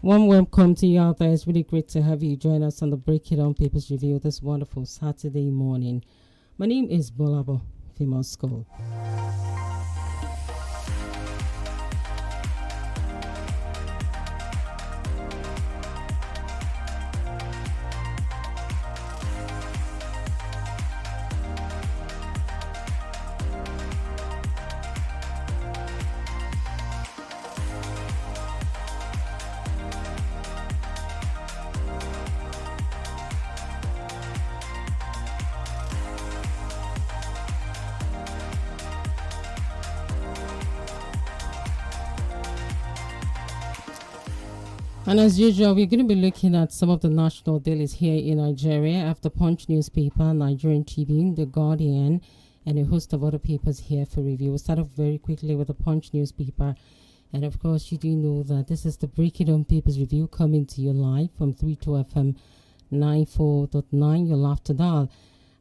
One welcome to you out there. It's really great to have you join us on the Break It On Papers Review this wonderful Saturday morning. My name is GBOLABO, Female School. And as usual, we're going to be looking at some of the national dailies here in Nigeria after Punch newspaper, Nigerian Tribune, The Guardian, and a host of other papers here for review. We'll start off very quickly with the Punch newspaper. And of course, you do know that this is the Break It On Papers Review coming to you live from 32 FM 94.9, your laughter dial.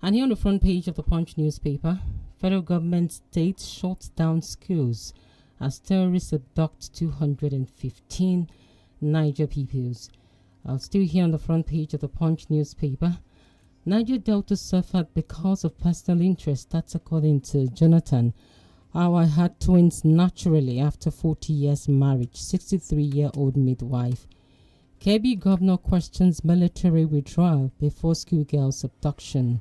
And here on the front page of the Punch newspaper, federal government state shuts down schools as terrorists abduct 215 Niger pupils. Still here on the front page of the Punch newspaper, Niger Delta suffered because of personal interest. That's according to Jonathan. How I had twins naturally after 40 years marriage. 63-year-old midwife. Kebbi governor questions military withdrawal before schoolgirls abduction.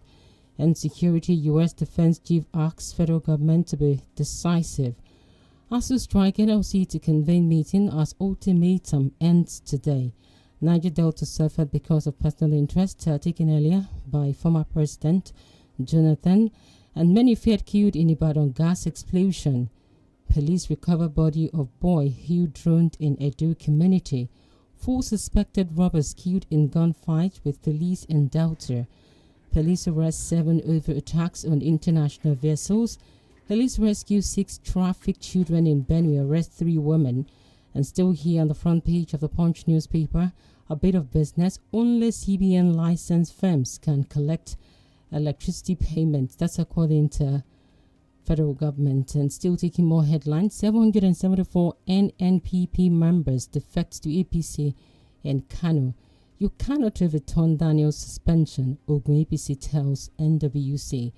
And security, U.S. defense chief asks federal government to be decisive. ASU strike NLC to convene meeting as ultimatum ends today. Niger Delta suffered because of personal interest taken earlier by former President Jonathan, and many feared killed in Ibadan gas explosion. Police recover body of boy who drowned in Edo community. 4 suspected robbers killed in gunfight with police in Delta. Police arrest 7 over attacks on international vessels. Police rescue 6 trafficked children in Benue, arrest 3 women. And still here on the front page of the Punch newspaper, a bit of business. Only CBN licensed firms can collect electricity payments. That's according to federal government. And still taking more headlines, 774 NNPP members defect to APC in Kano. You cannot overturn Daniel's suspension, Ogun APC tells NWC.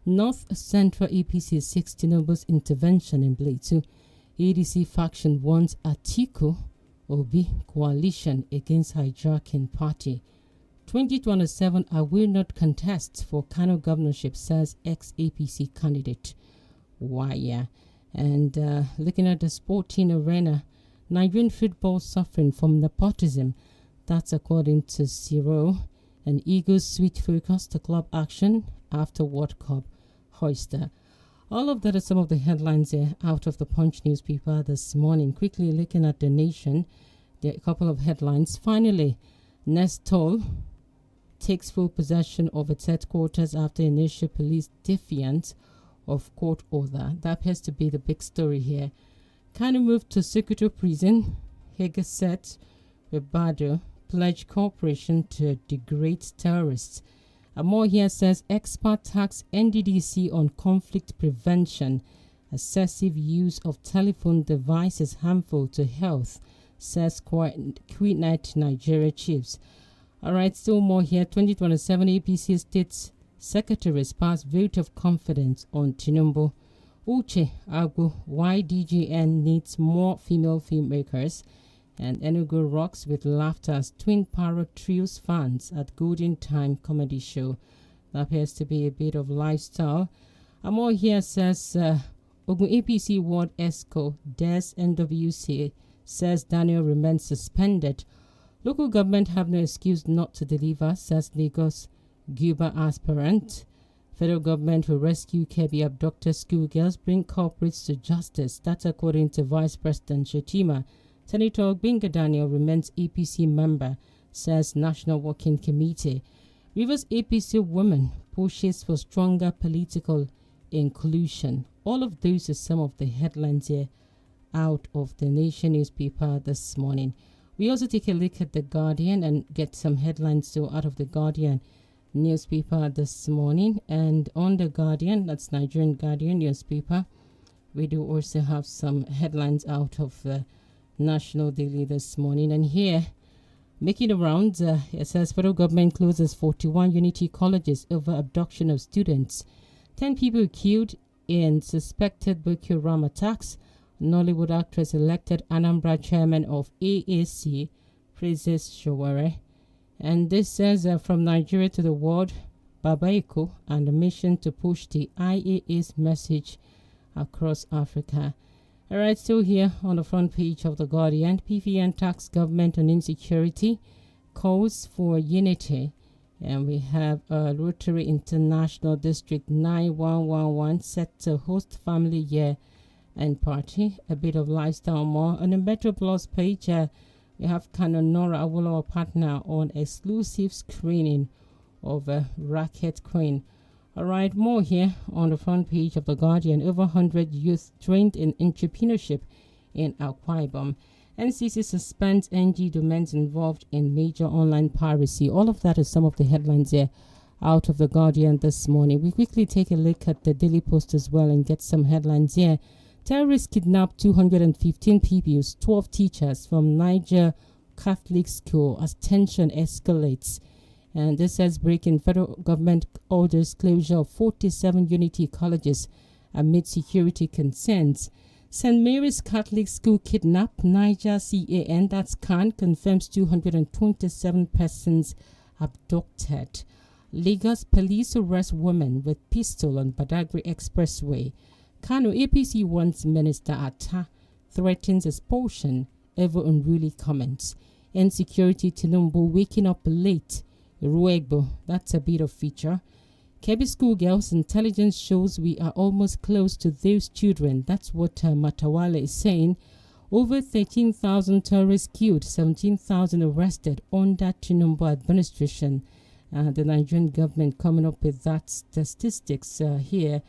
North Central APC seeks Tinubu's intervention in Plateau. ADC faction wants Atiku Obi coalition against hijacking party. 2027, I will not contest for Kano governorship, says ex-APC candidate. Why, yeah. And looking at the sporting arena, Nigerian football suffering from nepotism. That's according to Ciro. And Eagles switch focus to club action after World Cup hoister. All of that are some of the headlines here out of the Punch newspaper this morning. Quickly looking at the Nation, there are a couple of headlines. Finally, 𝐿 takes full possession of its headquarters after initial police defiance of court order. That appears to be the big story here. Kano moved to Sokoto prison. Hegseth Rebado pledged cooperation to degrade terrorists. More here says expert tax NDDC on conflict prevention. Excessive use of telephone devices harmful to health, says Queenite Nigeria chiefs. All right, still more here. 2027 APC State Secretaries pass vote of confidence on Tinubu. Uche Agbo, why DGN needs more female filmmakers. And Enugu rocks with laughter as twin parrot trios fans at Golden Time comedy show. That appears to be a bit of lifestyle. More here says Ogun APC Ward ESCO Des NWC says Daniel remains suspended. Local government have no excuse not to deliver, says Lagos Guba aspirant. Federal government will rescue Kebbi abducted schoolgirls, bring culprits to justice. That's according to Vice President Shetima. Senator Binga Daniel remains APC member, says National Working Committee. Rivers APC woman pushes for stronger political inclusion. All of those are some of the headlines here out of the Nation newspaper this morning. We also take a look at the Guardian and get some headlines still out of the Guardian newspaper this morning. And on the Guardian, that's Nigerian Guardian newspaper, we do also have some headlines out of the national daily this morning. And here, making the rounds, it says federal government closes 41 Unity colleges over abduction of students. 10 people killed in suspected Boko Haram attacks. Nollywood actress elected Anambra chairman of AAC praises Showore. And this says from Nigeria to the world, Babaiko and the mission to push the IAA's message across Africa. All right, still here on the front page of The Guardian, PVN tax government on insecurity, calls for unity. And we have Rotary International District 9111 set to host family year and party. A bit of lifestyle more. On the Metro Plus page, we have Canon Nora Awolowo partner on exclusive screening of Racket Queen. All right, more here on the front page of The Guardian. Over 100 youth trained in entrepreneurship in Akwa Ibom. NCC suspends NG domains involved in major online piracy. All of that is some of the headlines here out of The Guardian this morning. We quickly take a look at the Daily Post as well and get some headlines here. Terrorists kidnapped 215 pupils, 12 teachers from Niger Catholic School as tension escalates. And this says breaking federal government orders closure of 47 Unity colleges amid security concerns. St. Mary's Catholic School kidnapped. Niger CAN, that's CAN, confirms 227 persons abducted. Lagos police arrest woman with pistol on Badagry Expressway. Kano APC wants Minister Atta threatens expulsion over unruly comments. Insecurity Tinubu waking up late. Ruegbo, that's a bit of feature. Kebbi schoolgirls intelligence shows we are almost close to those children. That's what Matawale is saying. Over 13,000 terrorists killed, 17,000 arrested under Tinubu administration. The Nigerian government coming up with that statistics here.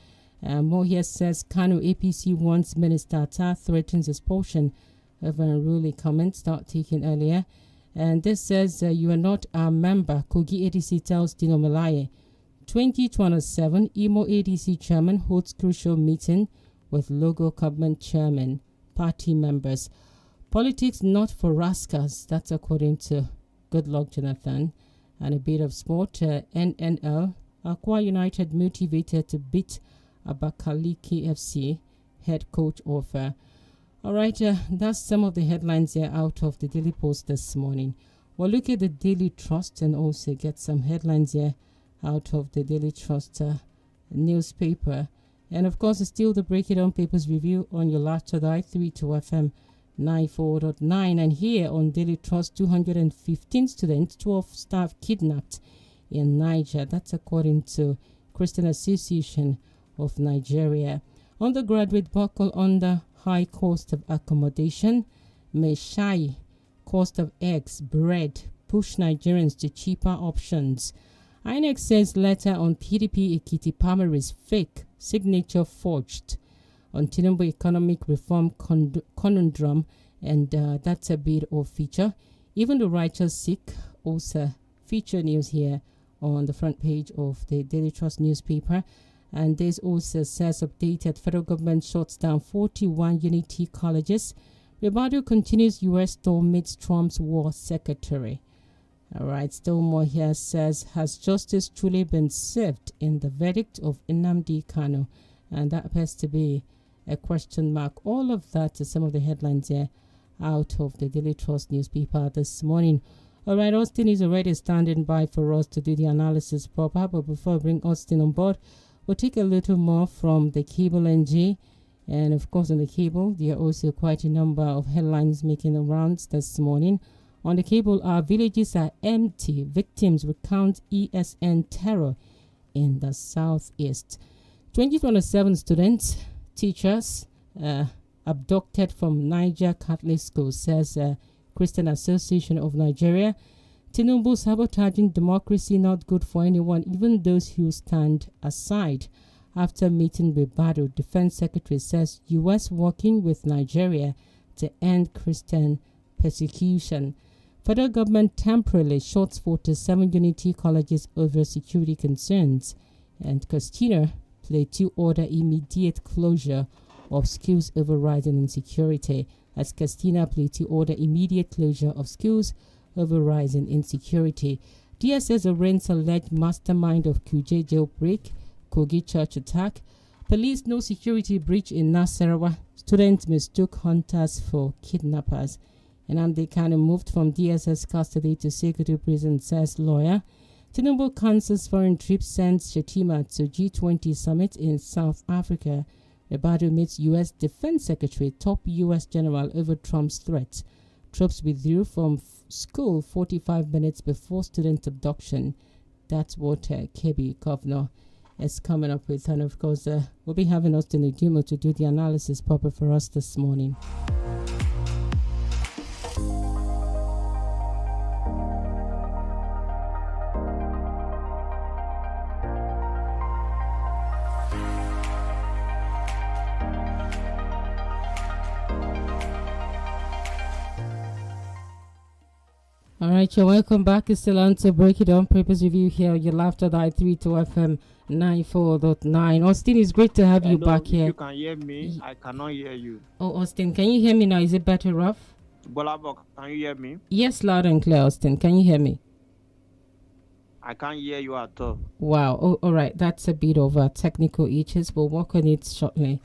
More here says Kano APC wants Minister Atta threatens expulsion of unruly comments. Start taking earlier. And this says you are not a member. Kogi ADC tells Dino Melaye. 2027 Imo ADC chairman holds crucial meeting with local government chairman, party members. Politics not for rascals. That's according to Goodluck Jonathan. And a bit of sport. NNL. Akwa United motivated to beat Abakaliki FC head coach offer. All right, that's some of the headlines here out of the Daily Post this morning. We'll look at the Daily Trust and also get some headlines here out of the Daily Trust newspaper. And of course, it's still the Break It Down Papers review on your laptop, 32 FM 94.9. And here on Daily Trust, 215 students, 12 staff kidnapped in Niger. That's according to Christian Association of Nigeria. Undergraduate buckle under high cost of accommodation. May shy cost of eggs, bread, push Nigerians to cheaper options. INEC says letter on PDP Ekiti primaries fake, signature forged. On Tinubu economic reform conundrum, and that's a bit of feature. Even the righteous sick also feature news here on the front page of the Daily Trust newspaper. And this also says updated federal government shuts down 41 Unity colleges. Rebado continues U.S. tour meets Trump's war secretary. All right, still more here says, has justice truly been served in the verdict of Nnamdi Kanu? And that appears to be a question mark. All of that is some of the headlines here out of the Daily Trust newspaper this morning. All right, Austin is already standing by for us to do the analysis proper. But before I bring Austin on board, we'll take a little more from the cable NG. And of course, on the cable, there are also quite a number of headlines making the rounds this morning. On the cable, our villages are empty. Victims recount ESN terror in the southeast. 2027 students, teachers abducted from Niger Catholic School, says Christian Association of Nigeria. Tinubu sabotaging democracy, not good for anyone, even those who stand aside. After meeting with Bado, Defense Secretary says U.S. working with Nigeria to end Christian persecution. Federal government temporarily shuts 47 Unity colleges over security concerns. And Castina Plateau order immediate closure of schools over rising insecurity. as Christina Pleti ordered immediate closure of schools over rising insecurity. DSS arrests alleged mastermind of Kuje jailbreak, Kogi church attack. Police no security breach in Nasarawa. Students mistook hunters for kidnappers. And Nnamdi Kanu moved from DSS custody to Sokoto prison, says lawyer. Tinubu cancels foreign trip, sends Shettima to G20 summit in South Africa. Rebado meets U.S. Defense Secretary, top U.S. general over Trump's threat. Troops withdrew from school 45 minutes before student abduction. That's what KB Governor is coming up with. And of course, we'll be having Austin Udumo to do the analysis proper for us this morning. All right, you're welcome back. It's still on to Break It Down Papers Review here. Your laughter die 32 FM 94.9. Austin, it's great to have you back here. You can hear me. I cannot hear you. Oh, Austin, can you hear me now? Is it better, Rough? GBOLABO, can you hear me? Yes, loud and clear, Austin. Can you hear me? I can't hear you at all. Wow. Oh, all right. That's a bit of technical issues. We'll work on it shortly.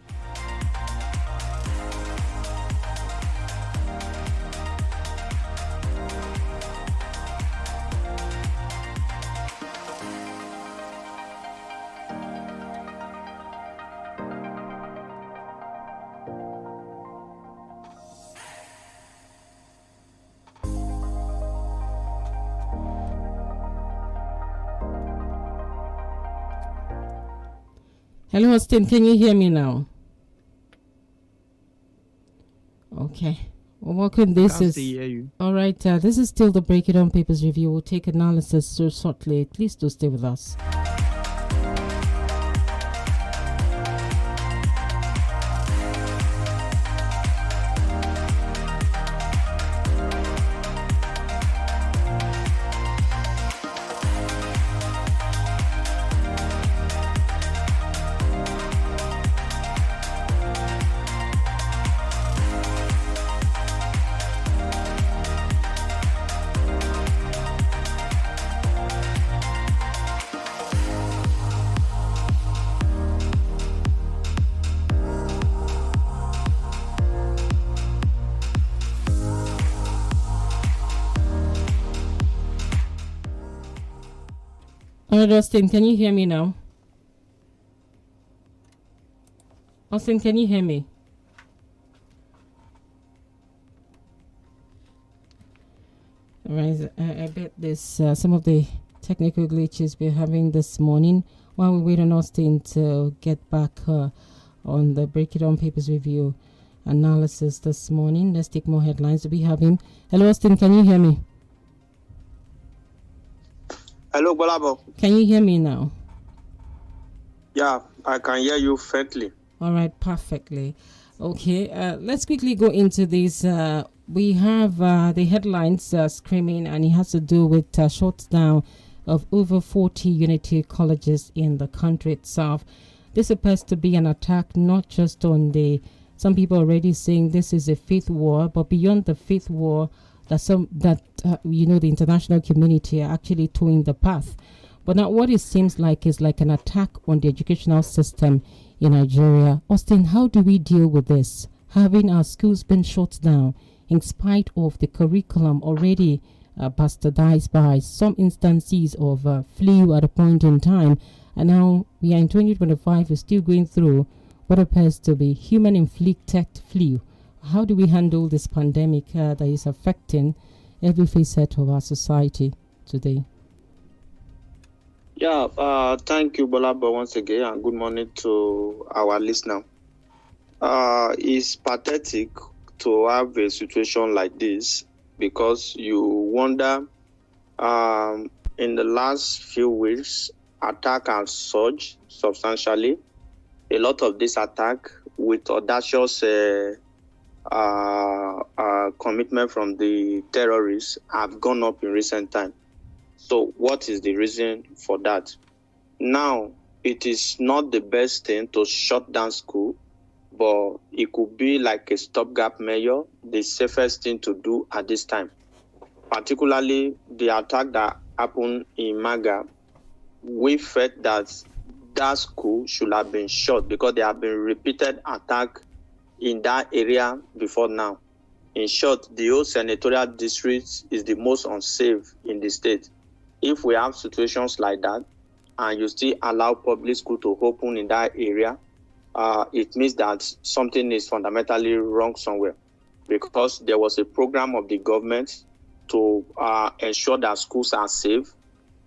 Hello, Austin. Can you hear me now? Okay. Well, welcome. This is hear you. All right. This is still the Break It On Papers Review. We'll take analysis so shortly. Please do stay with us. All right, Austin, can you hear me now? Austin, can you hear me? All right, I bet there's some of the technical glitches we're having this morning while we wait on Austin to get back on the Break It On Papers Review analysis this morning. Let's take more headlines. We have him. Hello, Austin, can you hear me? Hello, GBOLABO. Can you hear me now? Yeah, I can hear you faintly. All right, perfectly. Okay, let's quickly go into this. We have the headlines screaming, and it has to do with shutdown of over 40 unity colleges in the country itself. This appears to be an attack not just on some people already saying this is a fifth war, but beyond the fifth war, the international community are actually towing the path. But now what it seems like is like an attack on the educational system in Nigeria. Austin, how do we deal with this? Having our schools been shut down in spite of the curriculum already bastardized by some instances of flu at a point in time, and now we are in 2025, we're still going through what appears to be human-inflicted flu. How do we handle this pandemic that is affecting every facet of our society today? Yeah, thank you, GBOLABO, once again, and good morning to our listener. It's pathetic to have a situation like this because you wonder, in the last few weeks, attack has surged substantially. A lot of this attack with audacious commitment from the terrorists have gone up in recent time. So what is the reason for that? Now, it is not the best thing to shut down school but it could be like a stopgap measure, the safest thing to do at this time. Particularly the attack that happened in Maga, we felt that that school should have been shut because there have been repeated attacks in that area before now. In short, the whole senatorial district is the most unsafe in the state. If we have situations like that and you still allow public school to open in that area, it means that something is fundamentally wrong somewhere, because there was a program of the government to ensure that schools are safe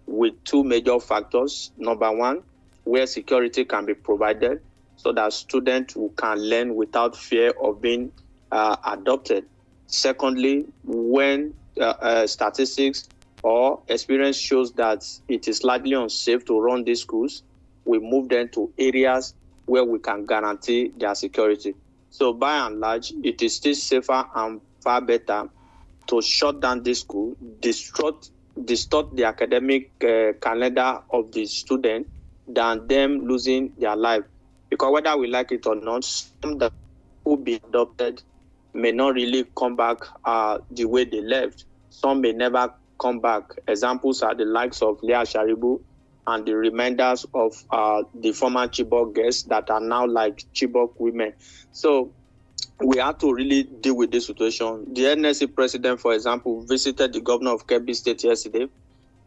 with two major factors. Number one, where security can be provided so that students can learn without fear of being adopted. Secondly, when statistics or experience shows that it is likely unsafe to run these schools, we move them to areas where we can guarantee their security. So by and large, it is still safer and far better to shut down this school, distort the academic calendar of the student than them losing their life. Because whether we like it or not, some that will be adopted may not really come back the way they left. Some may never come back. Examples are the likes of Leah Sharibu and the reminders of the former Chibok girls that are now like Chibok women. So we have to really deal with this situation. The NSC president, for example, visited the governor of Kebbi State yesterday,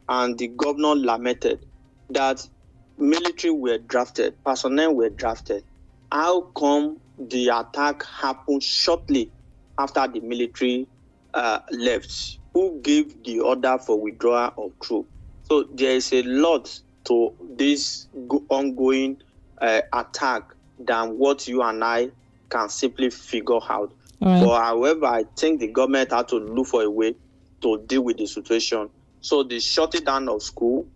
and the governor lamented that military were drafted, personnel were drafted. How come the attack happened shortly after the military left? Who gave the order for withdrawal of troops? So there is a lot to this ongoing attack than what you and I can simply figure out. Right. But however, I think the government had to look for a way to deal with the situation. So the shutting down of school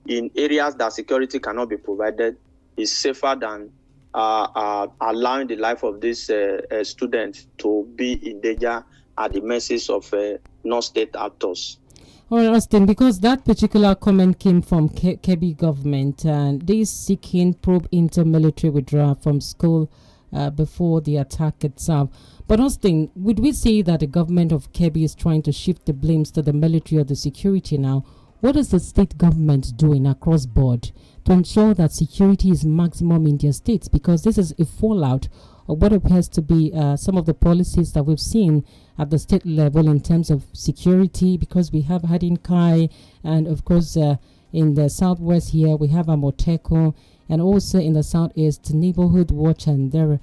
in areas that security cannot be provided is safer than allowing the life of these students to be in danger at the mercy of non-state actors. All right, Austin, because that particular comment came from Kebbi government, and they seeking probe into military withdrawal from school before the attack itself. But Austin, would we say that the government of Kebbi is trying to shift the blames to the military or the security now? What is the state government doing across board to ensure that security is maximum in their states? Because this is a fallout of what appears to be some of the policies that we've seen at the state level in terms of security, because we have 𝐷𝐻𝐈𝐒, and of course in the southwest here we have Amotekun, and also in the southeast neighborhood watch and there.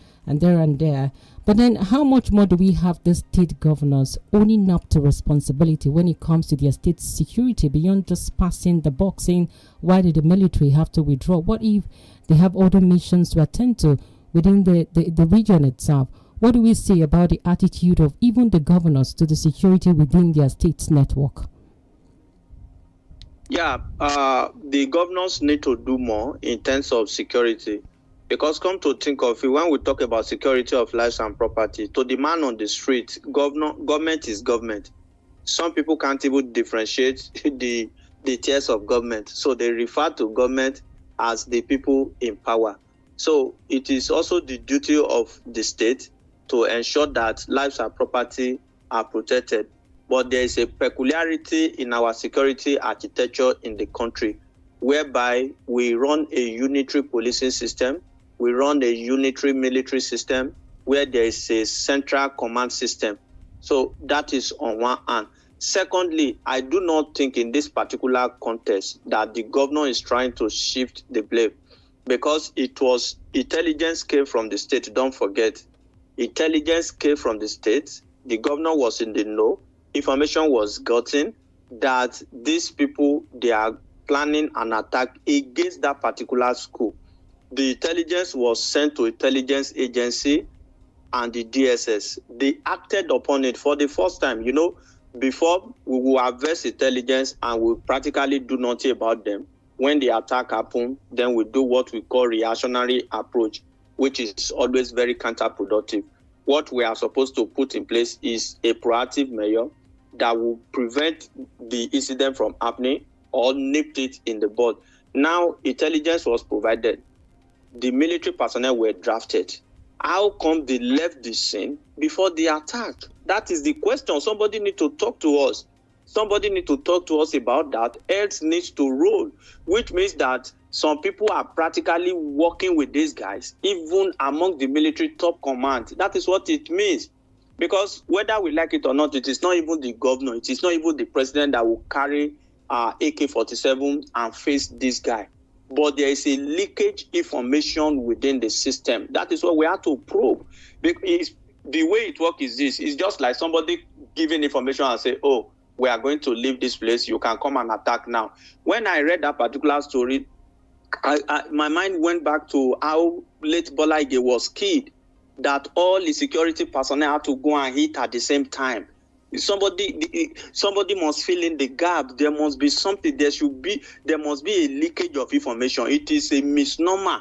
But then how much more do we have the state governors owning up to responsibility when it comes to their state security, beyond just passing the buck saying, why did the military have to withdraw? What if they have other missions to attend to within the region itself? What do we say about the attitude of even the governors to the security within their state's network? Yeah, the governors need to do more in terms of security, because come to think of it, when we talk about security of lives and property, to the man on the street, government is government. Some people can't even differentiate the tiers of government, so they refer to government as the people in power. So it is also the duty of the state to ensure that lives and property are protected. But there is a peculiarity in our security architecture in the country, whereby we run a unitary policing system, we run a unitary military system, where there is a central command system. So that is on one hand. Secondly, I do not think in this particular context that the governor is trying to shift the blame, because it was intelligence came from the state. Don't forget, intelligence came from the state. The governor was in the know. Information was gotten that these people, they are planning an attack against that particular school. The intelligence was sent to intelligence agency and the DSS. They acted upon it for the first time. You know, before we will harvest intelligence and we practically do nothing about them. When the attack happens, then we do what we call reactionary approach, which is always very counterproductive. What we are supposed to put in place is a proactive measure that will prevent the incident from happening or nip it in the bud. Now, intelligence was provided. The military personnel were drafted. How come they left the scene before the attack? That is the question. Somebody need to talk to us. Somebody need to talk to us about that. Else needs to roll, which means that some people are practically working with these guys, even among the military top command. That is what it means. Because whether we like it or not, it is not even the governor, it is not even the president that will carry AK-47 and face this guy. But there is a leakage information within the system. That is what we have to probe. Because the way it works is this. It's just like somebody giving information and say, oh, we are going to leave this place. You can come and attack now. When I read that particular story, my mind went back to how late Bola Ige was killed, that all the security personnel had to go and hit at the same time. Somebody must fill in the gap. There must be something. There must be a leakage of information. It is a misnomer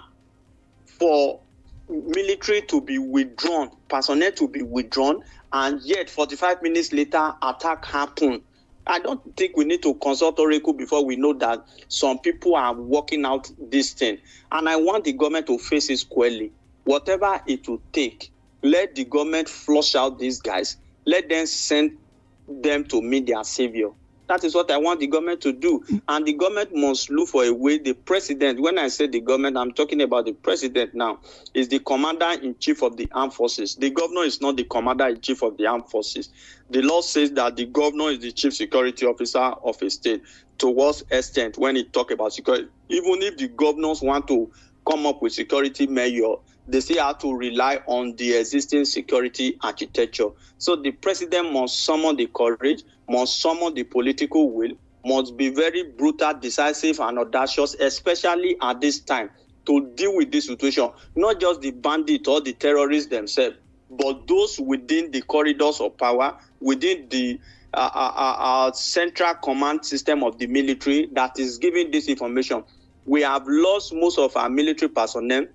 for military to be withdrawn, personnel to be withdrawn, and yet 45 minutes later, attack happened. I don't think we need to consult Oracle before we know that some people are working out this thing. And I want the government to face it squarely. Whatever it will take, let the government flush out these guys. Let them send them to meet their savior. That is what I want the government to do. And the government must look for a way. The president, when I say the government, I'm talking about the president now, is the commander-in-chief of the armed forces. The governor is not the commander-in-chief of the armed forces. The law says that the governor is the chief security officer of a state to what extent when it talk about security. Even if the governors want to come up with security measure, they still have to rely on the existing security architecture. So the president must summon the courage, must summon the political will, must be very brutal, decisive, and audacious, especially at this time, to deal with this situation. Not just the bandits or the terrorists themselves, but those within the corridors of power, within the central command system of the military that is giving this information. We have lost most of our military personnel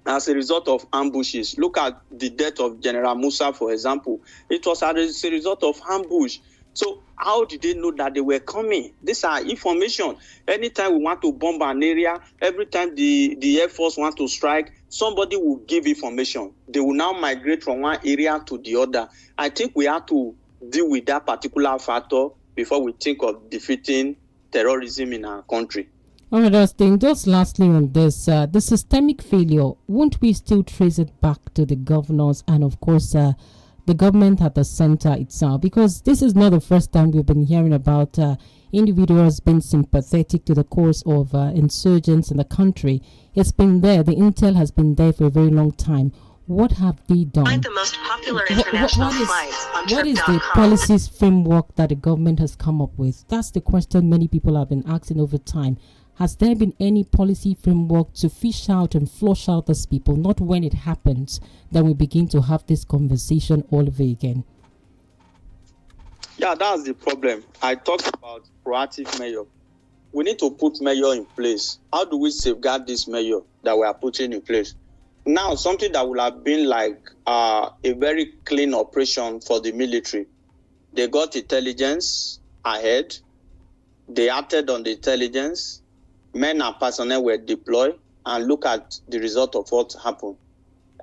as a result of ambushes. Look at the death of General Musa, for example. It was as a result of ambush. So how did they know that they were coming? These are information. Anytime we want to bomb an area, every time the Air Force wants to strike, somebody will give information. They will now migrate from one area to the other. I think we have to deal with that particular factor before we think of defeating terrorism in our country. All right, Austin, just lastly on this, the systemic failure, won't we still trace it back to the governors and, of course, the government at the center itself? Because this is not the first time we've been hearing about individuals being sympathetic to the cause of insurgents in the country. It's been there. The intel has been there for a very long time. What have they done? Find the most popular international flights on what is the trip.com. policies framework that the government has come up with? That's the question many people have been asking over time. Has there been any policy framework to fish out and flush out these people? Not when it happens, then we begin to have this conversation all over again. Yeah, that's the problem. I talked about proactive measure. We need to put measure in place. How do we safeguard this measure that we are putting in place? Now, something that would have been like a very clean operation for the military. They got intelligence ahead. They acted on the intelligence. Men and personnel were deployed, and look at the result of what happened.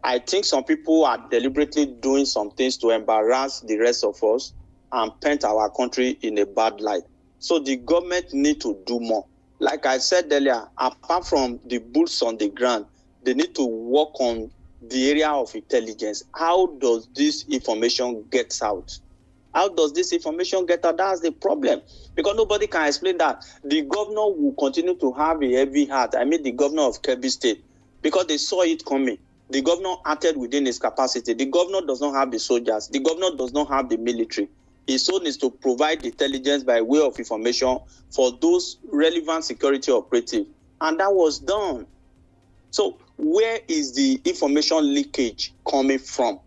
I think some people are deliberately doing some things to embarrass the rest of us and paint our country in a bad light. So the government need to do more. Like I said earlier, apart from the boots on the ground, they need to work on the area of intelligence. How does this information get out? How does this information get out? That's the problem. Because nobody can explain that. The governor will continue to have a heavy heart. I mean the governor of Kebbi State. Because they saw it coming. The governor acted within his capacity. The governor does not have the soldiers. The governor does not have the military. His own is to provide intelligence by way of information for those relevant security operatives. And that was done. So where is the information leakage coming from?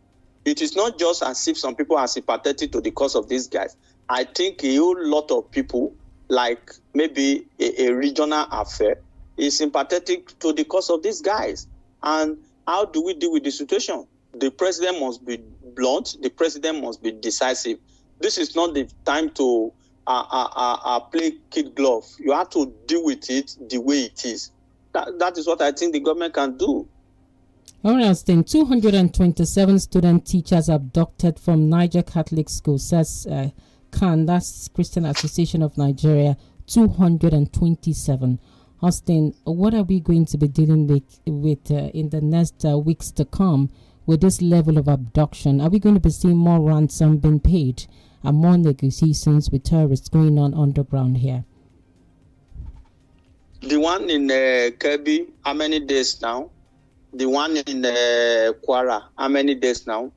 It is not just as if some people are sympathetic to the cause of these guys. I think a whole lot of people, like maybe a regional affair, is sympathetic to the cause of these guys. And how do we deal with the situation? The president must be blunt. The president must be decisive. This is not the time to play kid glove. You have to deal with it the way it is. That is what I think the government can do. All right, then 227 student teachers abducted from Niger Catholic School, says CAN, that's Christian Association of Nigeria. 227. Austin, what are we going to be dealing with in the next weeks to come with this level of abduction? Are we going to be seeing more ransom being paid and more negotiations with terrorists going on underground here? The one in Kebbi, how many days now? The one in Kwara, how many days now?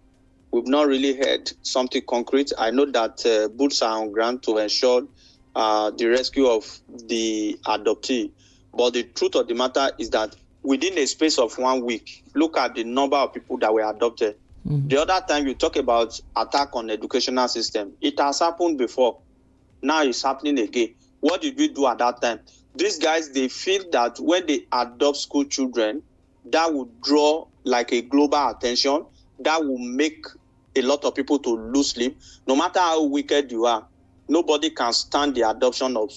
We've not really heard something concrete. I know that boots are on ground to ensure the rescue of the adoptee. But the truth of the matter is that within a space of 1 week, look at the number of people that were adopted. Mm-hmm. The other time you talk about attack on the educational system, it has happened before. Now it's happening again. What did we do at that time? These guys, they feel that when they adopt school children, that would draw like a global attention, that will make a lot of people to lose sleep. No matter how wicked you are, nobody can stand the adoption of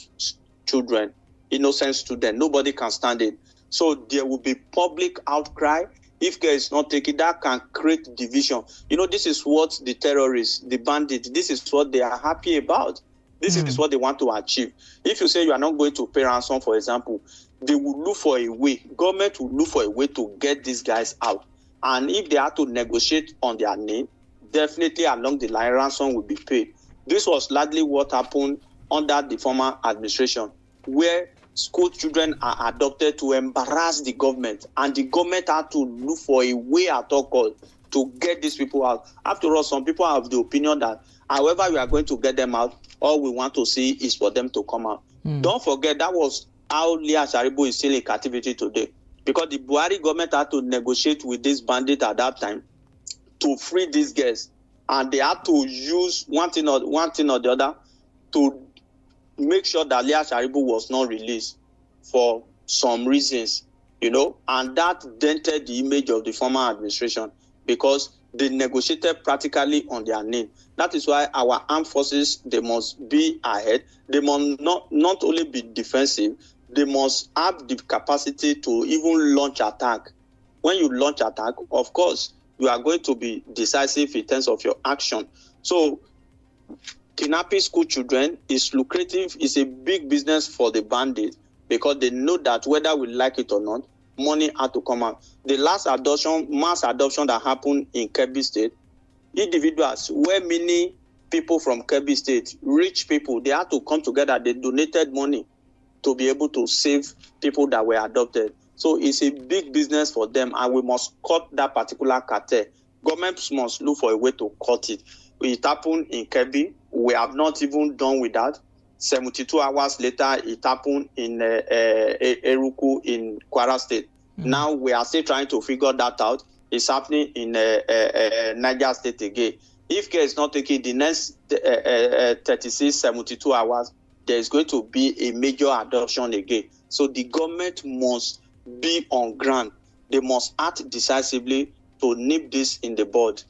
children, innocent students. Nobody can stand it. So there will be public outcry. If care is not taken, that can create division. You know, this is what the terrorists, the bandits, this is what they are happy about. This is what they want to achieve. If you say you are not going to pay ransom, for example, they will look for a way. Government will look for a way to get these guys out. And if they have to negotiate on their name, definitely along the line, ransom will be paid. This was largely what happened under the former administration, where school children are adopted to embarrass the government, and the government had to look for a way at all costs to get these people out. After all, some people have the opinion that however we are going to get them out, all we want to see is for them to come out. Don't forget, that was how 𝐒𝐻𝐈𝐒 is still in captivity today, because the Buhari government had to negotiate with this bandit at that time to free these girls, and they had to use one thing or the other to make sure that 𝐒𝐻𝐈𝐒 was not released for some reasons, you know, and that dented the image of the former administration because they negotiated practically on their name. That is why our armed forces, they must be ahead. They must not only be defensive, they must have the capacity to even launch attack. When you launch attack, of course, you are going to be decisive in terms of your action. So kidnapping school children is lucrative, it's a big business for the bandits because they know that whether we like it or not, money had to come out. The last adoption, mass adoption that happened in Kebbi State, individuals, where many people from Kebbi State, rich people, they had to come together, they donated money to be able to save people that were adopted. So it's a big business for them, and we must cut that particular cartel. Government must look for a way to cut it. It happened in Kebbi. We have not even done with that. 72 hours later, it happened in Eruku in Kwara State. Now we are still trying to figure that out. It's happening in Niger State again. If care is not taken, the next 36, 72 hours, there is going to be a major adoption again. So the government must be on ground. They must act decisively to nip this in the bud.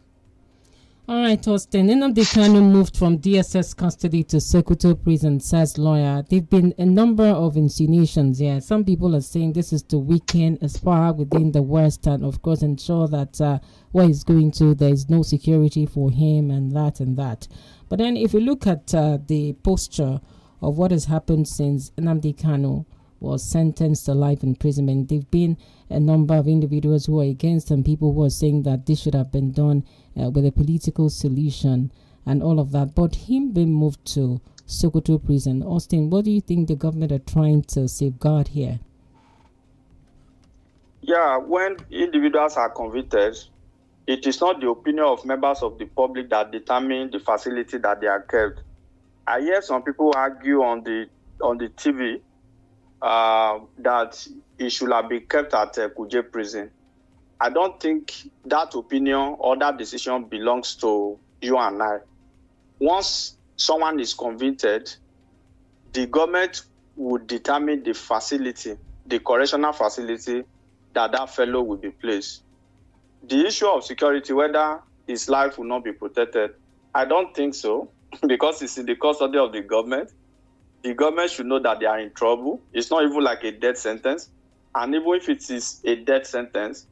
All right, Austin. Nnamdi Kanu moved from DSS custody to Sokoto prison, says lawyer. There have been a number of insinuations here. Some people are saying this is to weaken Aspire within the West and, of course, ensure that where he's going to, there is no security for him and that. But then if you look at the posture of what has happened since Nnamdi Kanu was sentenced to life imprisonment, there have been a number of individuals who are against and people who are saying that this should have been done with a political solution and all of that. But him being moved to Sokoto prison, Austin, what do you think the government are trying to safeguard here? Yeah, when individuals are convicted, it is not the opinion of members of the public that determine the facility that they are kept. I hear some people argue on the TV that it should have been kept at Kuje prison. I don't think that opinion or that decision belongs to you and I. Once someone is convicted, the government would determine the facility, the correctional facility that fellow will be placed. The issue of security, whether his life will not be protected, I don't think so, because it's in the custody of the government. The government should know that they are in trouble. It's not even like a death sentence. And even if it is a death sentence,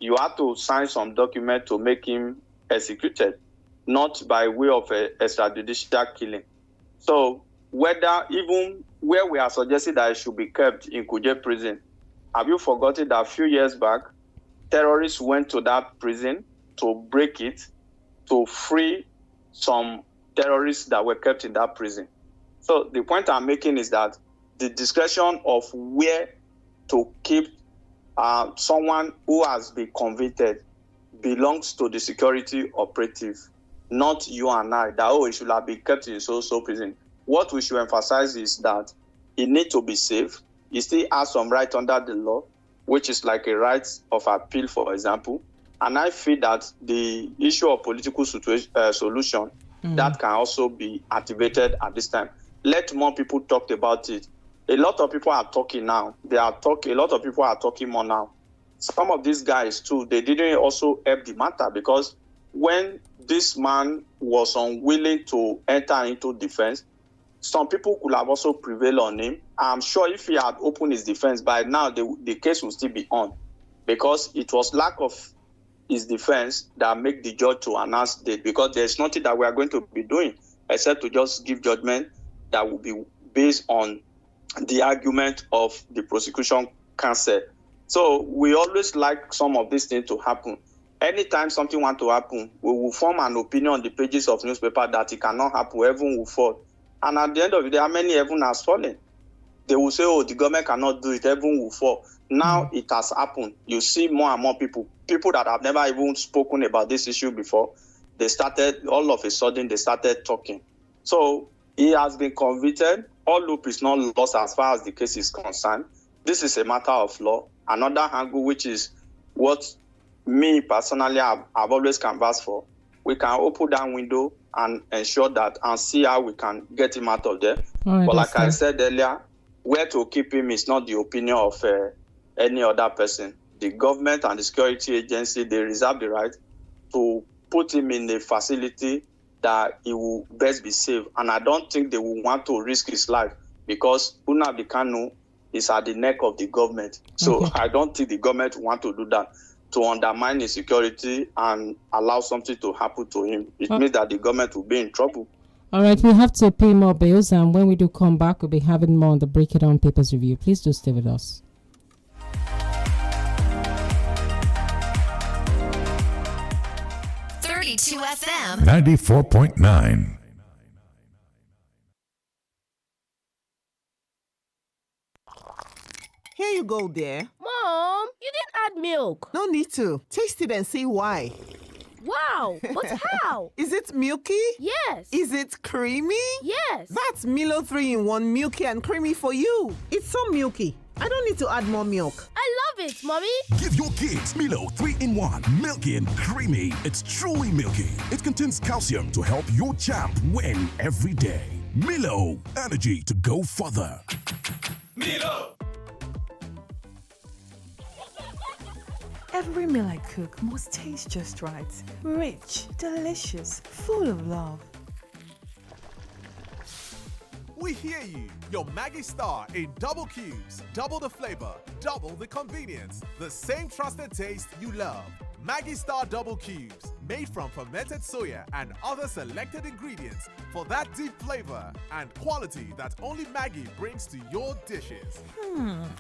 you have to sign some document to make him executed, not by way of a extrajudicial killing. So whether even where we are suggesting that it should be kept in Kuje prison, have you forgotten that a few years back, terrorists went to that prison to break it, to free some terrorists that were kept in that prison? So the point I'm making is that the discretion of where to keep someone who has been convicted belongs to the security operative, not you and I, that, oh, it should have been kept in so prison. What we should emphasize is that it needs to be safe. It still has some right under the law, which is like a right of appeal, for example. And I feel that the issue of political solution, that can also be activated at this time. Let more people talk about it. A lot of people are talking now. A lot of people are talking more now. Some of these guys too, they didn't also help the matter, because when this man was unwilling to enter into defense, some people could have also prevailed on him. I'm sure if he had opened his defense by now, the case would still be on, because it was lack of his defense that made the judge to announce date, because there's nothing that we are going to be doing except to just give judgment that will be based on the argument of the prosecution counsel. So we always like some of these things to happen. Anytime something wants to happen, we will form an opinion on the pages of newspaper that it cannot happen, heaven will fall. And at the end of the day, how many heaven has fallen? They will say, oh, the government cannot do it, heaven will fall. Now it has happened. You see more and more people that have never even spoken about this issue before, they started, all of a sudden, they started talking. So he has been convicted. All hope is not lost as far as the case is concerned. This is a matter of law. Another angle, which is what me personally I've always canvassed for, we can open that window and ensure that and see how we can get him out of there. Right, but like I said earlier, where to keep him is not the opinion of any other person. The government and the security agency, they reserve the right to put him in a facility that he will best be safe. And I don't think they will want to risk his life, because Nnamdi Kanu is at the neck of the government. So I don't think the government want to do that, to undermine his security and allow something to happen to him. It means that the government will be in trouble. All right, we have to pay more bills, and when we do come back, we'll be having more on the Break It Down Papers review. Please do stay with us. FM 94.9. Here you go, dear. Mom, you didn't add milk. No need to. Taste it and see why. Wow, but how? Is it milky? Yes. Is it creamy? Yes. That's Milo 3-in-1 milky and creamy for you. It's so milky. I don't need to add more milk. I love it, Mommy. Give your kids Milo 3-in-1, milky and creamy. It's truly milky. It contains calcium to help your champ win every day. Milo, energy to go further. Milo! Every meal I cook must taste just right. Rich, delicious, full of love. We hear you. Your Maggi Star in double cubes. Double the flavor, double the convenience. The same trusted taste you love. Maggi Star Double Cubes. Made from fermented soya and other selected ingredients for that deep flavor and quality that only Maggi brings to your dishes.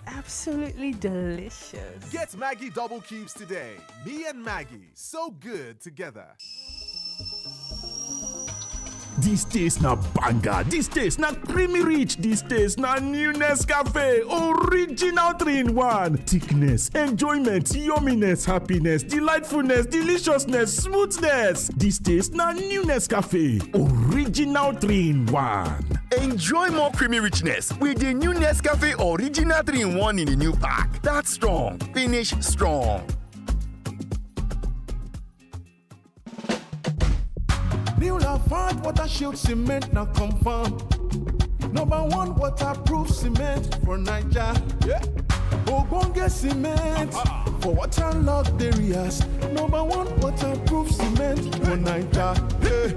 Absolutely delicious. Get Maggi Double Cubes today. Me and Maggi, so good together. This taste na banger, this taste na creamy rich, this taste na new Nescafe, original 3-in-1. Thickness, enjoyment, yumminess, happiness, delightfulness, deliciousness, smoothness. This taste na new Nescafe, original 3-in-1. Enjoy more creamy richness with the new Nescafe Original 3-in-1 in the new pack. That's strong, finish strong. New Lafarge Water Shield Cement now confirm. #1 waterproof cement for Naija. Yeah. Ogbonge cement for waterlogged areas. #1 waterproof cement for Naija. Yeah.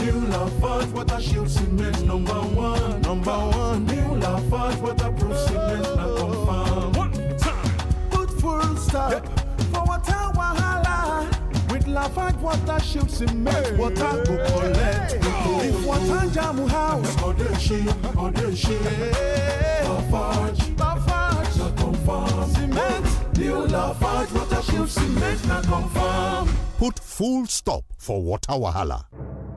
New Lafarge Water Shield Cement #1. New Lafarge waterproof cement now confirm. One time. Put full stop for water. Lafarge water shield cement. Water go collect. If water jam house, Lafarge na confirm. Cement. New Lafarge water shield cement na confirm. Put full stop for water wahala.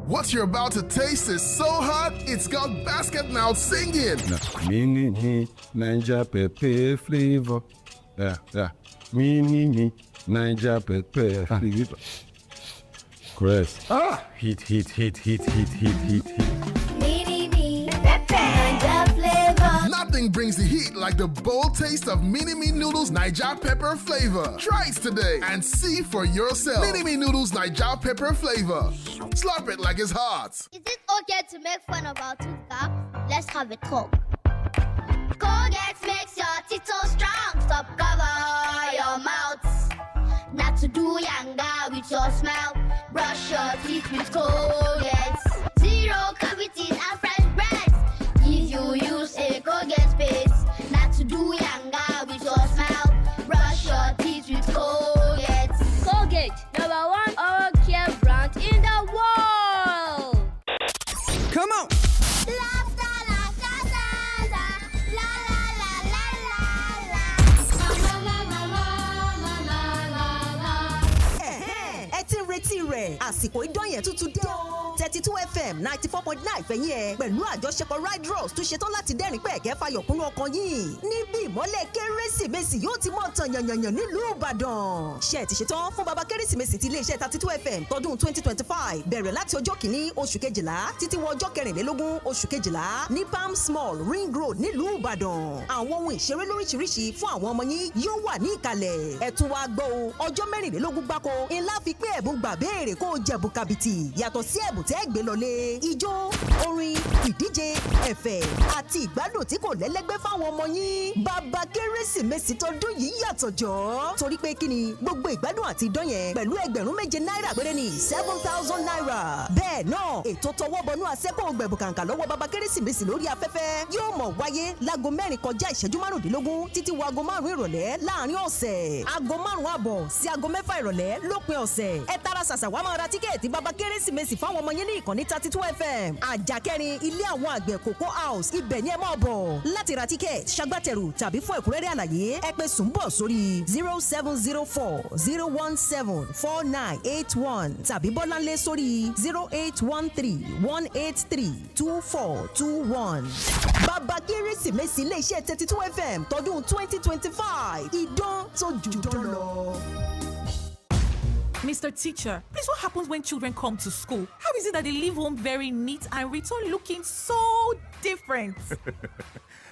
What you're about to taste is so hot, it's got basket mouth singing. Mini Niger pepper flavor. Yeah. Mini Niger pepper flavor. Chris. Heat. Mini pepper Niger flavor. Nothing brings the heat like the bold taste of Mini Me Noodles Niger Pepper Flavor. Try it today and see for yourself. Mini Me Noodles Niger Pepper Flavor. Slurp it like it's hot. Is it okay to make fun of our tooth gap? Let's have a talk. Colgate makes your teeth so strong. Stop cover your mouth. Not to do younger with your smile. Brush your teeth with Colgate. Zero cavities and fresh breath. If you use a Colgate paste, not to do younger with your smile. Brush your teeth with Colgate. Colgate, #1 oral care brand in the world. Come on. Retí rẹ̀ àsìkò idán yẹn tuntun dé o. 32 FM 94.9 fẹ̀yìn ẹ̀ pẹ̀lú àjọṣepọ̀ Ride Rose tó ṣetán láti dẹ́rìn pẹ̀kẹ́ fayọ̀ kúnnú ọkàn yìí. Níbi ìmọ́lẹ̀ kérésìmesì yóò ti mọ́ tàn yànyànyàn nílùú Ìbàdàn. Ṣé ẹ ti ṣetán fún baba kérésìmesì ti iléeṣẹ́ 32 FM tọdún 2025 bẹ̀rẹ̀ láti ọjọ́ kìíní oṣù kejìlá títí wọ ọjọ́ kẹrìnlélógún oṣù kejìlá ní Palm Small Ring Road nílùú Ìbàdàn. Àwọn ohun ìṣeré lóríṣiríṣi fún àwọn ọmọ yín yóò wà ní ìkàlẹ̀. Ẹ tún wá gbọ́ o, ọjọ́ mẹ́rìnlélógún gbáko ńlá fi pé ẹ̀bùn gbà béèrè kó o jẹ̀bù kàbìtì yàtọ̀ sí ẹ̀bùn tẹ́ gbé lọlé. Ijó, orin, ìdíje, ẹ̀fẹ̀ àti ìgbádùn tí kò lẹ́lẹ́gbẹ́ fáwọn ọmọ yín. Bàbá kérésìmesì tọdún yìí yàtọ̀ jọ́. Torí pé kí ni gbogbo ìgbádùn àti idán yẹn pẹ̀lú ẹgbẹ̀rún méje náírà péré ni 7,000 naira. Bẹ́ẹ̀ náà ètò tọwọ́ bọnú àṣẹ́kọ̀ gbẹ̀bù kàǹkà lọ́wọ́ bàbá kérésìmesì lórí afẹ́fẹ́ yóò mọ̀ wáyé láago 4 kọjá ìṣẹ́jú 15 títí wo aago 5 ìrọ̀lẹ́ láàrin ọ̀sẹ̀. Aago 5 àbọ̀ sí aago 6 ìrọ̀lẹ́ lópin ọ̀sẹ̀. Ẹ tara ṣàṣà wá máa ra tíkẹ́ẹ̀tì bàbá kérésìmesì fáwọn ọmọ yín ní ìkànnì 32 FM. Àjàkẹ́rin ilé àwọn àgbẹ̀ Cocoa House ibẹ̀ ni ẹ máa bọ̀. Láti ra tíkẹ́ẹ̀tì ṣagbátẹrù tàbí fún ẹ̀kúnrẹ́rẹ́ àlàyé ẹ pè Sùnbọ̀ sórí 0704 017 4981 tàbí Bọ́láńlé sórí 0813 183 2421. Bàbá kérésìmesì ilé iṣẹ́ 32 FM tọdún 2025 idán tó jù dán lọ. Mr. Teacher, please, what happens when children come to school? How is it that they leave home very neat and return looking so different?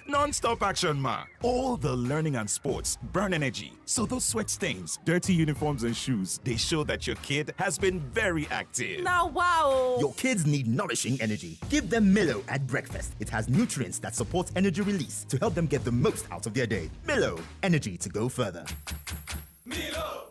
Non-stop action, ma. All the learning and sports burn energy. So those sweat stains, dirty uniforms and shoes, they show that your kid has been very active. Now, wow. Your kids need nourishing energy. Give them Milo at breakfast. It has nutrients that support energy release to help them get the most out of their day. Milo, energy to go further. Milo.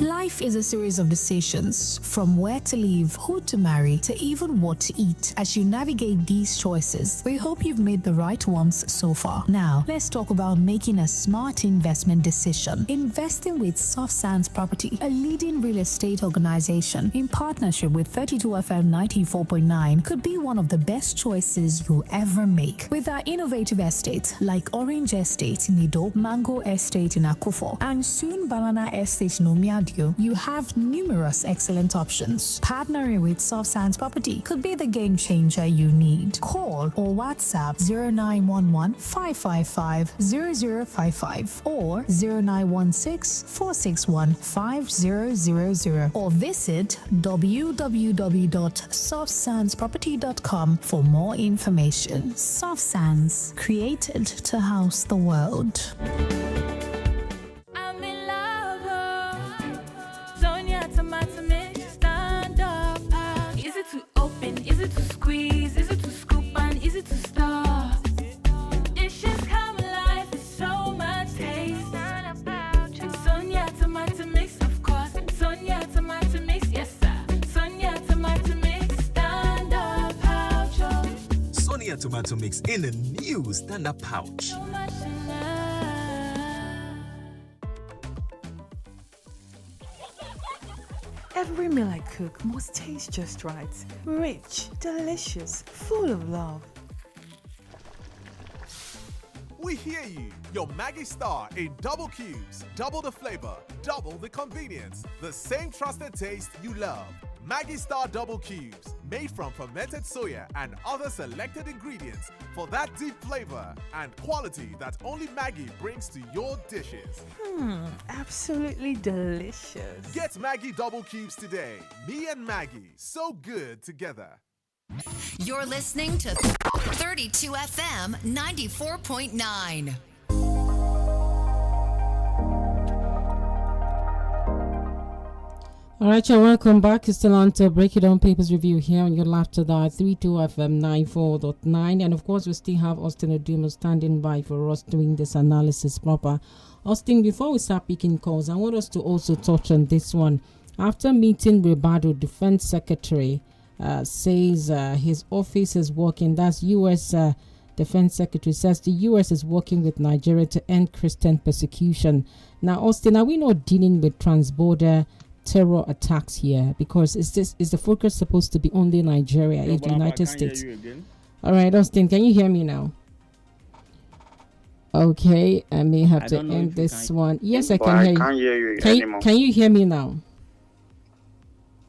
Life is a series of decisions, from where to live, who to marry, to even what to eat. As you navigate these choices, we hope you've made the right ones so far. Now, let's talk about making a smart investment decision. Investing with Soft Sands Property, a leading real estate organization in partnership with 32 FM 94.9, could be one of the best choices you'll ever make. With our innovative estates like Orange Estate in Ido, Mango Estate in Akufo, and soon Banana Estate in Omiadio, you have numerous excellent options. Partnering with Soft Sands Property could be the game changer you need. Call or WhatsApp 0911 555 0055 or 0916 461 5000 or visit www.softsandsproperty.com for more information. Soft Sands, created to house the world. Is it to squeeze? Is it to scoop? And is it to stir? Dishes come alive with so much taste. Sonia tomato mix, of course. Sonia tomato mix, yes sir. Sonia tomato mix, stand up pouch. Sonia tomato mix in a new stand up pouch. So much in love. Every meal I cook must taste just right. Rich, delicious, full of love. We hear you. Your Maggie Star in double cubes, double the flavor, double the convenience. The same trusted taste you love. Maggie Star double cubes, made from fermented soya and other selected ingredients for that deep flavor and quality that only Maggie brings to your dishes. Absolutely delicious. Get Maggie double cubes today. Me and Maggie, so good together. You're listening to 32 FM 94.9. All right, y'all, welcome back. It's still on to Break It Down Papers Review here on your Laughter Dial 32 FM 94.9. And of course, we still have Austin Odumo standing by for us doing this analysis proper. Austin, before we start picking calls, I want us to also touch on this one. After meeting Rebado, Defense Secretary says his office is working, that's U.S. Defense Secretary says the U.S. is working with Nigeria to end Christian persecution. Now, Austin, are we not dealing with transborder terror attacks here? Because is the focus supposed to be only Nigeria if the United States? All right, Austin, can you hear me now? Okay, I may have to end this one. Yes, I can hear you. I can't hear you anymore. Can you hear me now?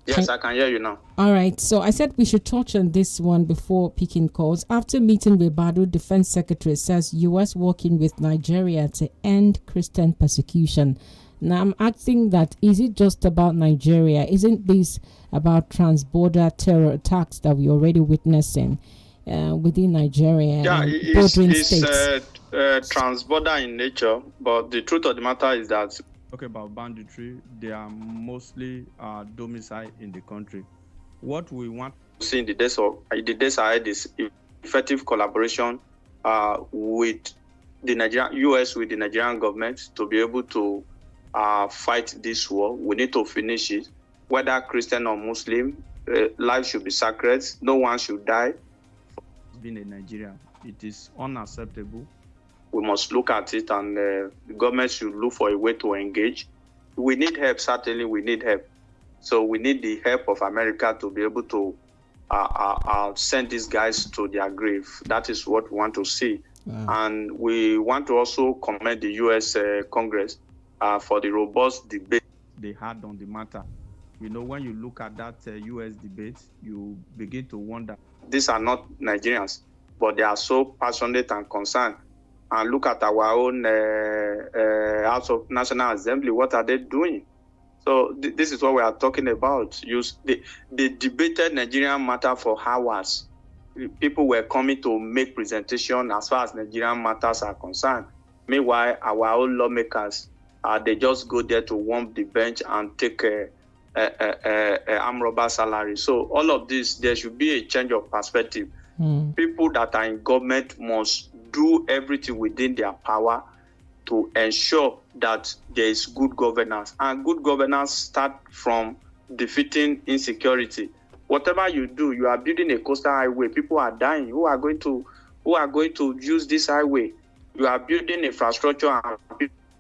Yes, I can hear you now. All right, so I said we should touch on this one before picking calls. After meeting with Rebado, Defense Secretary says U.S. working with Nigeria to end Christian persecution. Now, I'm asking that, is it just about Nigeria? Isn't this about transborder terror attacks that we're already witnessing within Nigeria? Yeah, and it's states? Transborder in nature, but the truth of the matter is that talking about banditry, they are mostly domiciled in the country. What we want to see in the days ahead is effective collaboration with the U.S. with the Nigerian government to be able to fight this war. We need to finish it. Whether Christian or Muslim, life should be sacred. No one should die. Being a Nigerian, it is unacceptable. We must look at it, and the government should look for a way to engage. We need help, certainly we need help. So we need the help of America to be able to send these guys to their grave. That is what we want to see. Wow. And we want to also commend the U.S. Congress for the robust debate they had on the matter. You know, when you look at that U.S. debate, you begin to wonder. These are not Nigerians, but they are so passionate and concerned. And look at our own House of National Assembly. What are they doing? So this is what we are talking about. They debated Nigerian matter for hours. People were coming to make presentation as far as Nigerian matters are concerned. Meanwhile, our own lawmakers, they just go there to warm the bench and take a arm robber salary. So all of this, there should be a change of perspective. People that are in government must do everything within their power to ensure that there is good governance. And good governance starts from defeating insecurity. Whatever you do, you are building a coastal highway. People are dying. Who are going to use this highway? You are building infrastructure and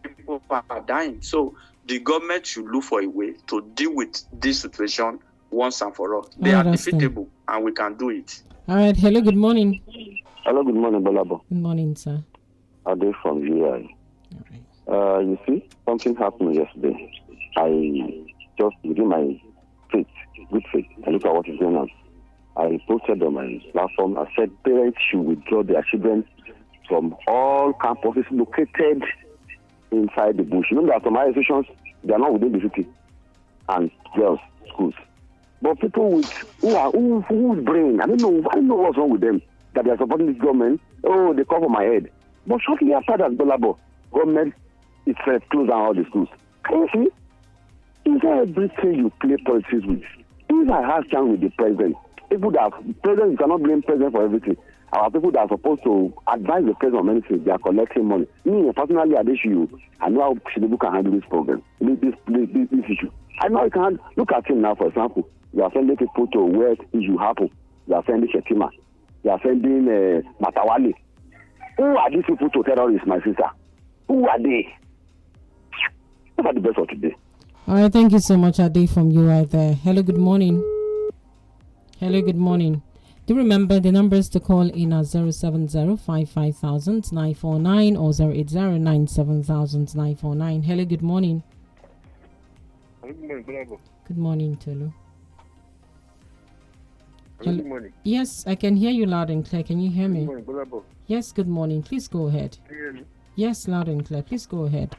people are dying. So the government should look for a way to deal with this situation once and for all. They are defeatable, and we can do it. All right. Hello, good morning. Hello, good morning, GBOLABO. Good morning, sir. Ade from UI. You see, something happened yesterday. I just, within my faith, good faith, I look at what is going on. I posted on my platform, I said parents should withdraw their children from all campuses located inside the bush. You know, there are some institutions, they are not within the city, and girls' schools. But people with whose brain, I don't know what's wrong with them, that they are supporting this government. Oh, they cover my head. But shortly after that, GBOLABO, government itself closed down all the schools. Can you see? Is there everything you play politics with? If I have chance with the president, president, you cannot blame president for everything. Our people that are supposed to advise the president on many things, they are collecting money. Me, personally, I know how people can handle this problem, this issue. I know I can look at him now, for example. You are sending people to where issue happen. You are sending Shetima. You are sending Matawale. Who are these people to terrorists, my sister? Who are they? What are the best of today? All right, thank you so much, Ade from UI there. Hello, good morning. Hello, good morning. Do remember the numbers to call in are 070-55,949 or 080-97,949. Hello, good morning. Good morning, Tolu. Good morning. Yes, I can hear you loud and clear. Can you hear me? Good morning, GBOLABO. Yes, good morning. Please go ahead. Can you hear me? Yes, loud and clear. Please go ahead.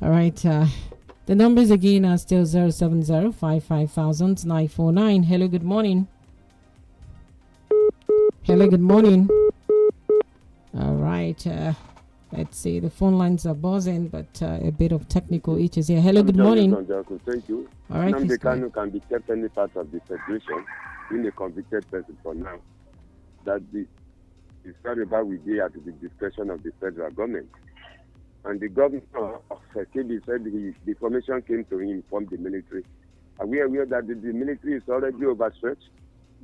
All right. The numbers again are still 070-55,949. Hello, good morning. Hello, good morning. All right. Let's see. The phone lines are buzzing, but a bit of technical issues here. Hello, good morning. Thank you. All right. Nnamdi Kanu can be kept any part of the federation in a convicted person for now. That the wherever we be at the discretion of the federal government. And the governor of Kebbi said the information came to him from the military. Are we aware that the military is already overstretched?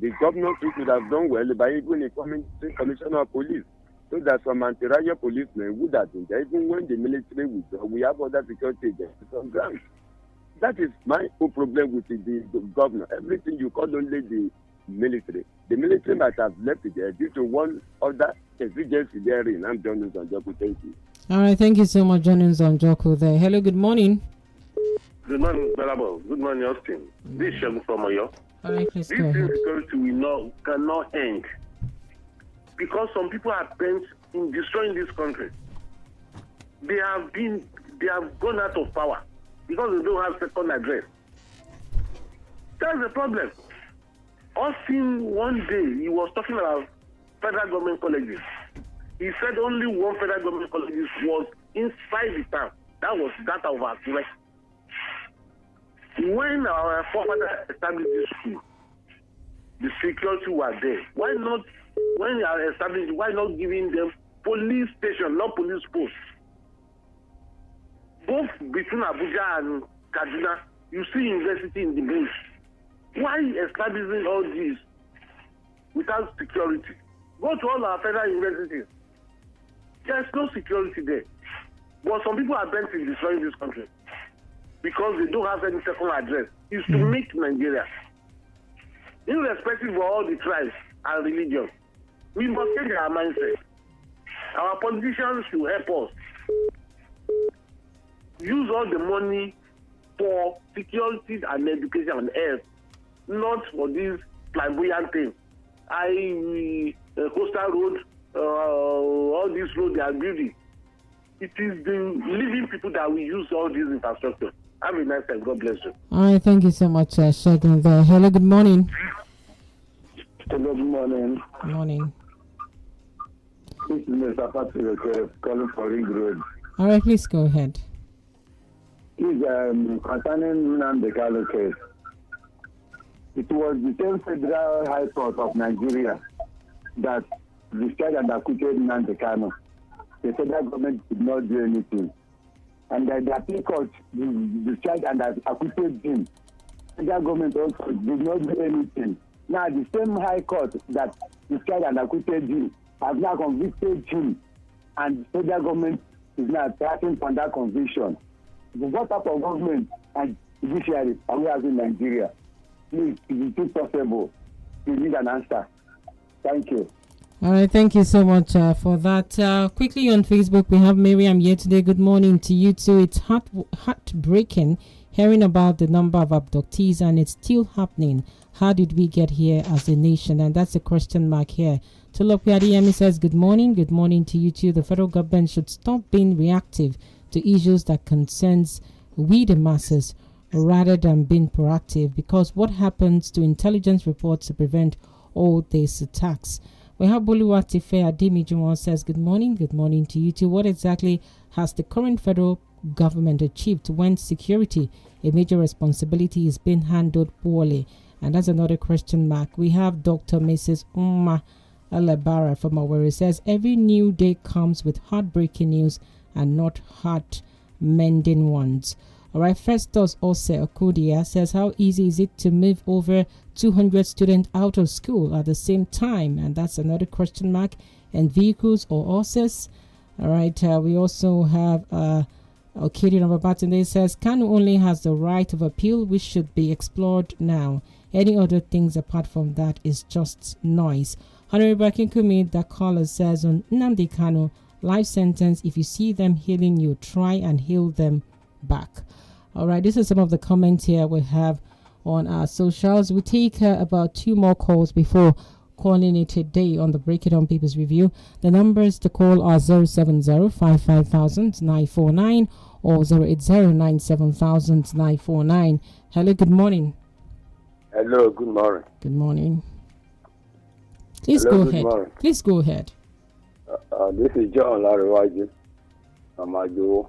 The governor could have done well by even informing the commissioner of police, so that some anti-riot policemen would have been there. Even when the military withdraw, we have other security agencies on ground. That is my whole problem with the governor. Everything you call only the military. The military might have left it there due to one other exigency therein. I'm Jonas Anjoku. Thank you. All right, thank you so much, Jonas Anjoku there. Hello, good morning. Good morning, GBOLABO. Good morning, Austin. This is Shegun from Oyo. All right, please This go ahead. insecurity cannot end because some people are bent in destroying this country. They have gone out of power because they don't have second address. That's the problem. Austin, one day, he was talking about federal government colleges. He said only one federal government college was inside the town. That was that of our correct. When our forefathers established this school, the security was there. Why not, when they are established, why not giving them police station, not police post? Both between Abuja and Kaduna, you see university in the bush. Why establishing all this without security? Go to all our federal universities. There's no security there. But some people are bent in destroying this country because they don't have any second address. It's to make Nigeria, irrespective of all the tribes and religions. We must change our mindset. Our politicians should help us use all the money for security and education and health, not for these flamboyant things. Coastal road, all these roads they are building. It is the living people that will use all these infrastructure. Have a nice time. God bless you. All right, thank you so much, Shegun there. Hello, good morning. Hello, good morning. Good morning. This is Mr. Patrick calling for Ring Road. All right, please go ahead. Please, concerning Nnamdi Kanu case, it was the same Federal High Court of Nigeria that discharged and acquitted Nnamdi Kanu. The federal government did not do anything. And the appeal court discharged and acquitted him. The federal government also did not do anything. Now, the same High Court that discharged and acquitted him has now convicted him. And the federal government is now attacking on that conviction. What type of government and judiciary are we having in Nigeria? Please, if it is possible, we need an answer. Thank you. All right, thank you so much for that. Quickly on Facebook, we have Miriam here today. Good morning to you too. It's heartbreaking hearing about the number of abductees, and it's still happening. How did we get here as a nation? And that's a question mark here. Tolopiadiyemi says, good morning to you too. The federal government should stop being reactive to issues that concerns we the masses rather than being proactive, because what happens to intelligence reports to prevent all these attacks? We have Boluwatife Adimijuwon says, good morning to you too. What exactly has the current federal government achieved when security, a major responsibility, is being handled poorly? And that's another question mark. We have Dr. Mrs. Umma Alabara from Owerri says, every new day comes with heartbreaking news and not heart-mending ones. All right, Festus Ose Okudia says, how easy is it to move over 200 students out of school at the same time? And that's another question mark. And vehicles or horses? All right. We also have Okidi number Batunde says Kanu only has the right of appeal, which should be explored now. Any other things apart from that is just noise. Honorable Akinkumi, that caller says on Nnamdi Kanu, life sentence, if you see them healing you, try and heal them back. All right, this is some of the comments here we have on our socials. We take about 2 more calls before calling it a day on the Break It On People's Review. The numbers to call are 070-55,949 or 080-97,949. Hello, good morning. Hello, good morning. Good morning. Please Hello, go good ahead. morning. Please go ahead. This is John Lariwaju from Ajo.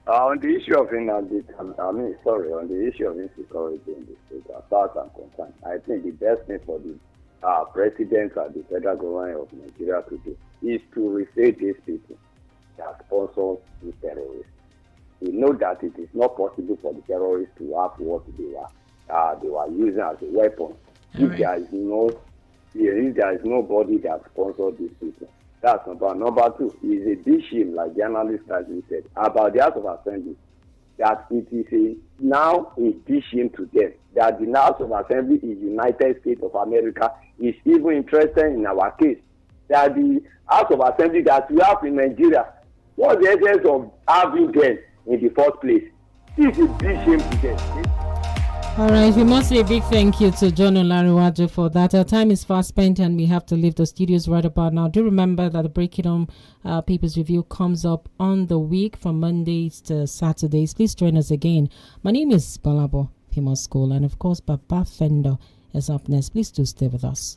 On the issue of on the issue of insecurity in the state, as far as I'm concerned, I think the best thing for the president and the federal government of Nigeria to do is to restrain these people that sponsor the terrorists. We know that it is not possible for the terrorists to have what they were using as a weapon. If there is nobody that sponsors these people. That's number one. Number 2 is a big shame, like the analyst has said, about the House of Assembly, that it is now a big shame to them that the House of Assembly in the United States of America is even interested in our case. That the House of Assembly that we have in Nigeria, what's the essence of having them in the first place? This is a big shame to them. All right, we must say a big thank you to John Olariwaju for that. Our time is fast spent and we have to leave the studios right about now. Do remember that the Break It On People's Review comes up on the week from Mondays to Saturdays. Please join us again. My name is GBOLABO, Famous School, and of course, Baba Fendo is up next. Please do stay with us.